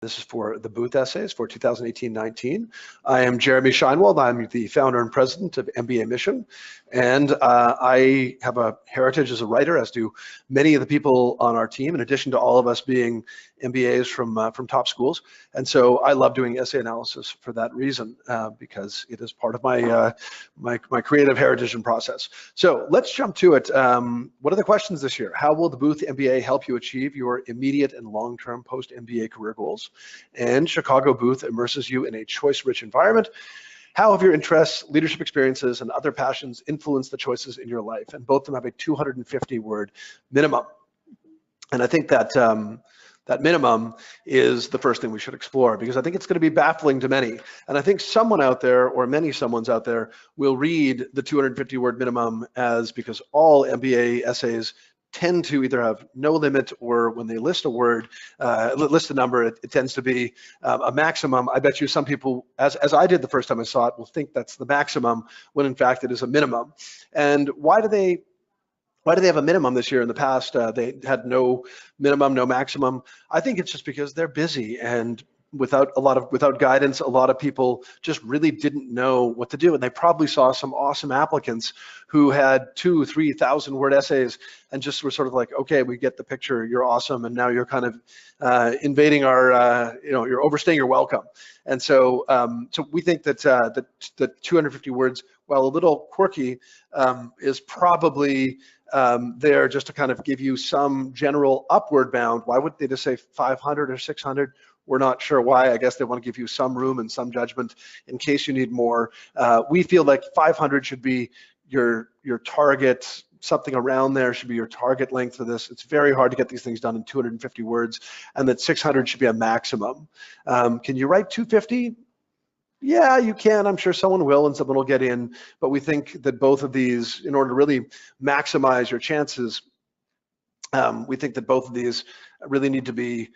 This is for the Booth essays for 2018-19. I am Jeremy Shinewald. I'm the founder and president of mbaMission, and I have a heritage as a writer, as do many of the people on our team, in addition to all of us being MBAs from top schools. And so I love doing essay analysis for that reason, because it is part of my my creative heritage and process. So let's jump to it. What are the questions this year? How will the Booth MBA help you achieve your immediate and long-term post-MBA career goals? And Chicago Booth immerses you in a choice-rich environment. How have your interests, leadership experiences, and other passions influenced the choices in your life? And both of them have a 250-word minimum. And I think that that minimum is the first thing we should explore, because I think it's going to be baffling to many. And I think someone out there, or many someones out there, will read the 250-word minimum as, because all MBA essays tend to either have no limit, or when they list a word, list a number, it tends to be a maximum. I bet you some people, as I did the first time I saw it, will think that's the maximum, when in fact it is a minimum. And why do they have a minimum this year? In the past, they had no minimum, no maximum. I think it's just because they're busy, and without guidance, a lot of people just really didn't know what to do. And they probably saw some awesome applicants who had 2,000-3,000 word essays, and just were sort of like, okay, we get the picture, you're awesome, and now you're kind of invading our, you're overstaying your welcome. And so, so we think that the 250 words, while a little quirky, is probably there just to kind of give you some general upward bound. Why would they just say 500 or 600? We're not sure why. I guess they want to give you some room and some judgment in case you need more. We feel like 500 should be your target. Something around there should be your target length for this. It's very hard to get these things done in 250 words, and that 600 should be a maximum. Can you write 250? Yeah, you can. I'm sure someone will, and someone will get in. But we think that both of these, in order to really maximize your chances, we think that both of these really need to be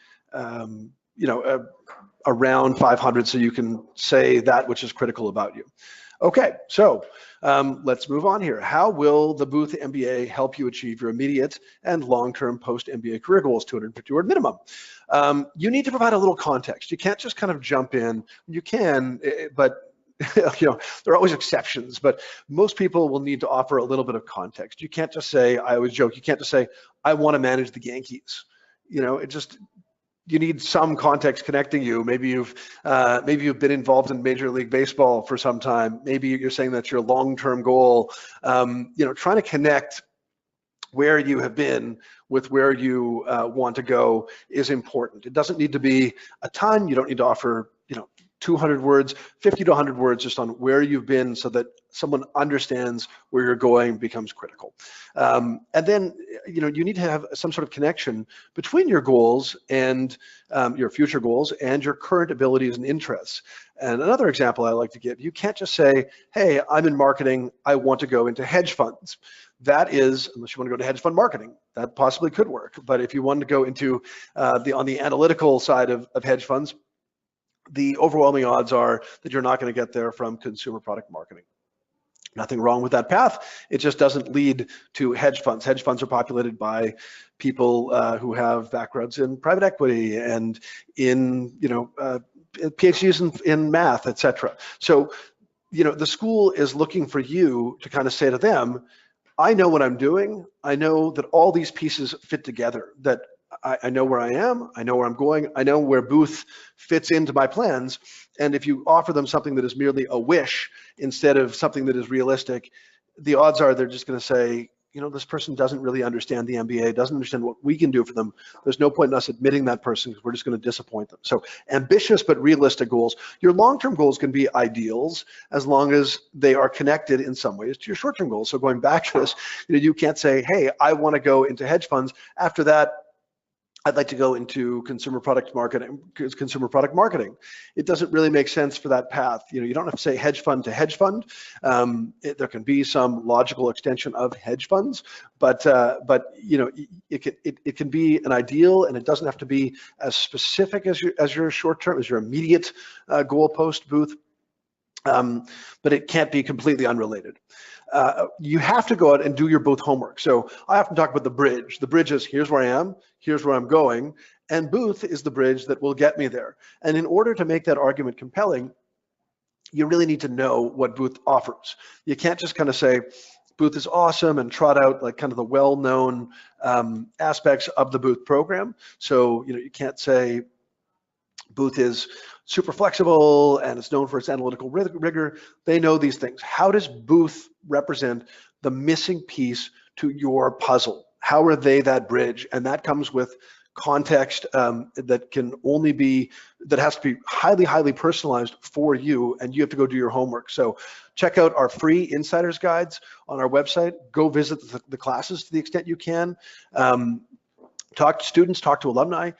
around 500, so you can say that which is critical about you. Okay, so let's move on here. How will the Booth MBA help you achieve your immediate and long-term post-MBA career goals, 250-word minimum? You need to provide a little context. You can't just kind of jump in. You can, but there are always exceptions, but most people will need to offer a little bit of context. You can't just say, I always joke, you can't just say, I want to manage the Yankees. You need some context connecting you. Maybe you've been involved in Major League Baseball for some time. Maybe you're saying that's your long-term goal. Trying to connect where you have been with where you want to go is important. It doesn't need to be a ton. You don't need to offer 200 words, 50 to 100 words just on where you've been, so that someone understands where you're going becomes critical. And then, you need to have some sort of connection between your goals and your future goals and your current abilities and interests. And another example I like to give, you can't just say, hey, I'm in marketing, I want to go into hedge funds. That is, unless you want to go to hedge fund marketing, that possibly could work. But if you want to go into on the analytical side of hedge funds, the overwhelming odds are that you're not going to get there from consumer product marketing. Nothing wrong with that path. It just doesn't lead to hedge funds. Hedge funds are populated by people who have backgrounds in private equity and in, PhDs in math, etc. So, the school is looking for you to kind of say to them, I know what I'm doing. I know that all these pieces fit together, that I know where I am, I know where I'm going, I know where Booth fits into my plans. And if you offer them something that is merely a wish instead of something that is realistic, the odds are they're just going to say, this person doesn't really understand the MBA, doesn't understand what we can do for them. There's no point in us admitting that person, because we're just going to disappoint them. So ambitious but realistic goals. Your long-term goals can be ideals as long as they are connected in some ways to your short-term goals. So going back to this, you can't say, hey, I want to go into hedge funds. After that, I'd like to go into consumer product marketing. It doesn't really make sense for that path. You don't have to say hedge fund to hedge fund. There can be some logical extension of hedge funds, but it can be an ideal, and it doesn't have to be as specific as your short term, as your immediate goal post Booth. but it can't be completely unrelated. You have to go out and do your booth homework. So I often talk about the bridge. The bridge is here's where I am, here's where I'm going, and booth is the bridge that will get me there. And in order to make that argument compelling, you really need to know what booth offers. You can't just kind of say, booth is awesome and trot out like kind of the well-known aspects of the booth program. So, you can't say booth is super flexible and it's known for its analytical rigor. They know these things. How does booth represent the missing piece to your puzzle? How are they that bridge? And that comes with context that has to be highly, highly personalized for you, and you have to go do your homework. So check out our free insiders guides on our website. Go visit the classes to the extent you can. Talk to students, talk to alumni.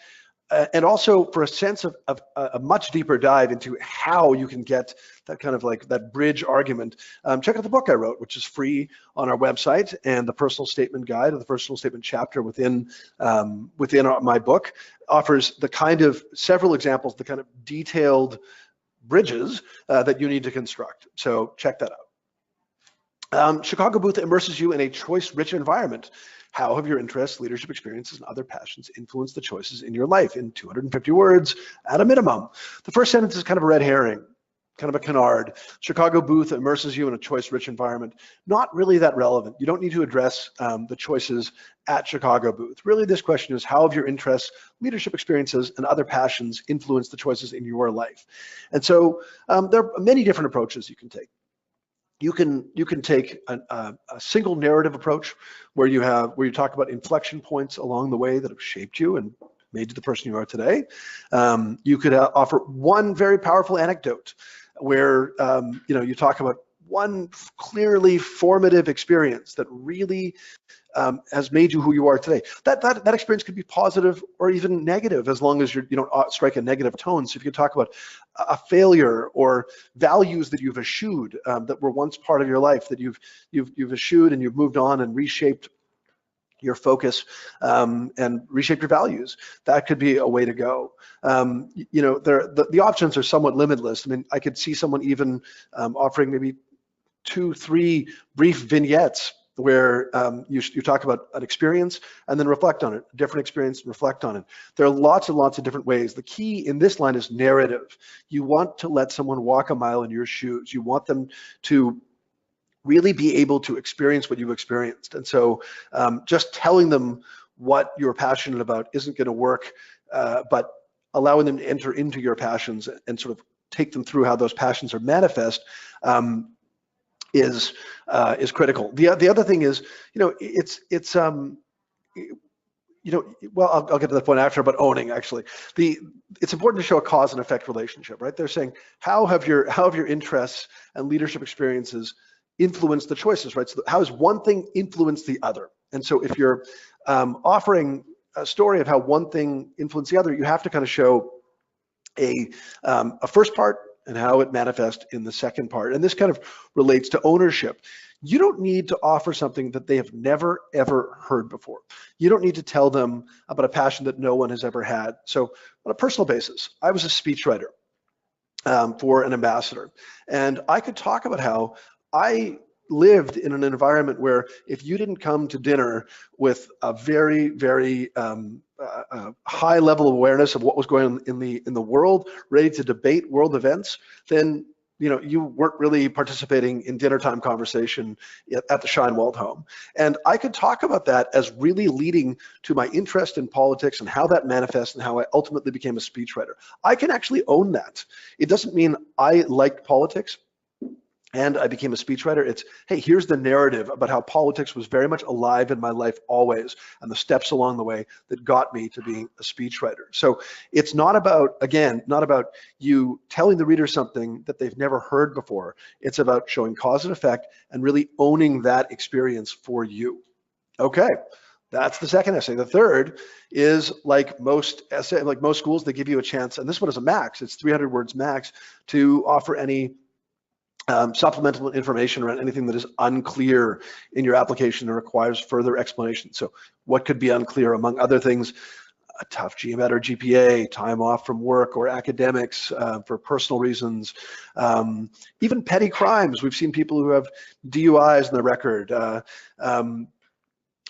And also for a sense of a much deeper dive into how you can get that kind of like that bridge argument, check out the book I wrote, which is free on our website, and the personal statement guide, or the personal statement chapter within my book offers the kind of several examples, the kind of detailed bridges that you need to construct. So check that out. Chicago Booth immerses you in a choice-rich environment. How have your interests, leadership experiences, and other passions influenced the choices in your life? In 250 words at a minimum. The first sentence is kind of a red herring, kind of a canard. Chicago Booth immerses you in a choice-rich environment. Not really that relevant. You don't need to address the choices at Chicago Booth. Really, this question is, how have your interests, leadership experiences, and other passions influenced the choices in your life? And so there are many different approaches you can take. You can take a single narrative approach where you talk about inflection points along the way that have shaped you and made you the person you are today. You could offer one very powerful anecdote where you talk about one clearly formative experience that really has made you who you are today. That experience could be positive or even negative, as long as you don't strike a negative tone. So if you could talk about a failure or values that you've eschewed that were once part of your life, that you've eschewed and you've moved on and reshaped your focus and reshaped your values, that could be a way to go. The options are somewhat limitless. I mean, I could see someone even offering maybe 2-3 brief vignettes where you talk about an experience and then reflect on it, a different experience, and reflect on it. There are lots and lots of different ways. The key in this line is narrative. You want to let someone walk a mile in your shoes. You want them to really be able to experience what you've experienced. And so just telling them what you're passionate about isn't going to work, but allowing them to enter into your passions and sort of take them through how those passions are manifest is critical. The other thing is, well, I'll get to that point after about owning. Actually, it's important to show a cause and effect relationship, right? They're saying, how have your interests and leadership experiences influenced the choices, right? So how has one thing influenced the other? And so if you're offering a story of how one thing influenced the other, you have to kind of show a first part and how it manifests in the second part. And this kind of relates to ownership. You don't need to offer something that they have never, ever heard before. You don't need to tell them about a passion that no one has ever had. So on a personal basis, I was a speechwriter for an ambassador. And I could talk about how I lived in an environment where if you didn't come to dinner with a very, very high level of awareness of what was going on in the world, ready to debate world events, then you weren't really participating in dinner time conversation at the Shinewald home. And I could talk about that as really leading to my interest in politics and how that manifests and how I ultimately became a speechwriter. I can actually own that. It doesn't mean I liked politics and I became a speechwriter. It's, hey, here's the narrative about how politics was very much alive in my life always, and the steps along the way that got me to being a speechwriter. So it's not about you telling the reader something that they've never heard before. It's about showing cause and effect and really owning that experience for you. Okay, that's the second essay. The third is like most schools, they give you a chance, and this one is a max, it's 300 words max, to offer any supplemental information around anything that is unclear in your application and requires further explanation. So what could be unclear? Among other things, a tough GMAT or GPA, time off from work or academics for personal reasons, even petty crimes. We've seen people who have DUIs in the record,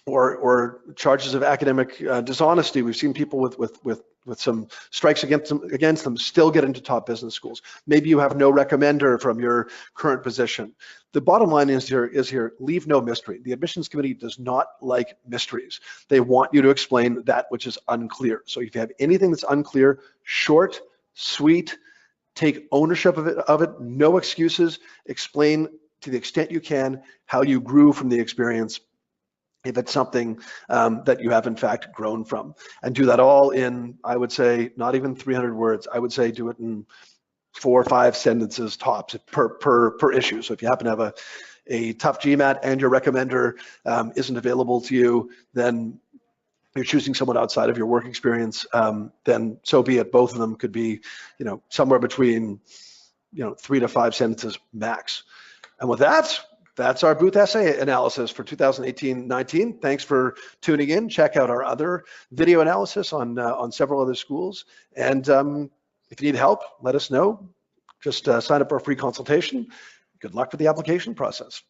or charges of academic dishonesty. We've seen people with some strikes against them still get into top business schools. Maybe you have no recommender from your current position. The bottom line is here, leave no mystery. The admissions committee does not like mysteries. They want you to explain that which is unclear. So if you have anything that's unclear, short, sweet, take ownership of it, no excuses, explain to the extent you can how you grew from the experience, if it's something that you have in fact grown from, and do that all in, I would say, not even 300 words. I would say do it in 4 or 5 sentences tops per issue. So if you happen to have a tough GMAT and your recommender isn't available to you, then you're choosing someone outside of your work experience, then so be it. Both of them could be, somewhere between, 3 to 5 sentences max. And with that, that's our booth essay analysis for 2018-19. Thanks for tuning in. Check out our other video analysis on several other schools. And if you need help, let us know. Just sign up for a free consultation. Good luck with the application process.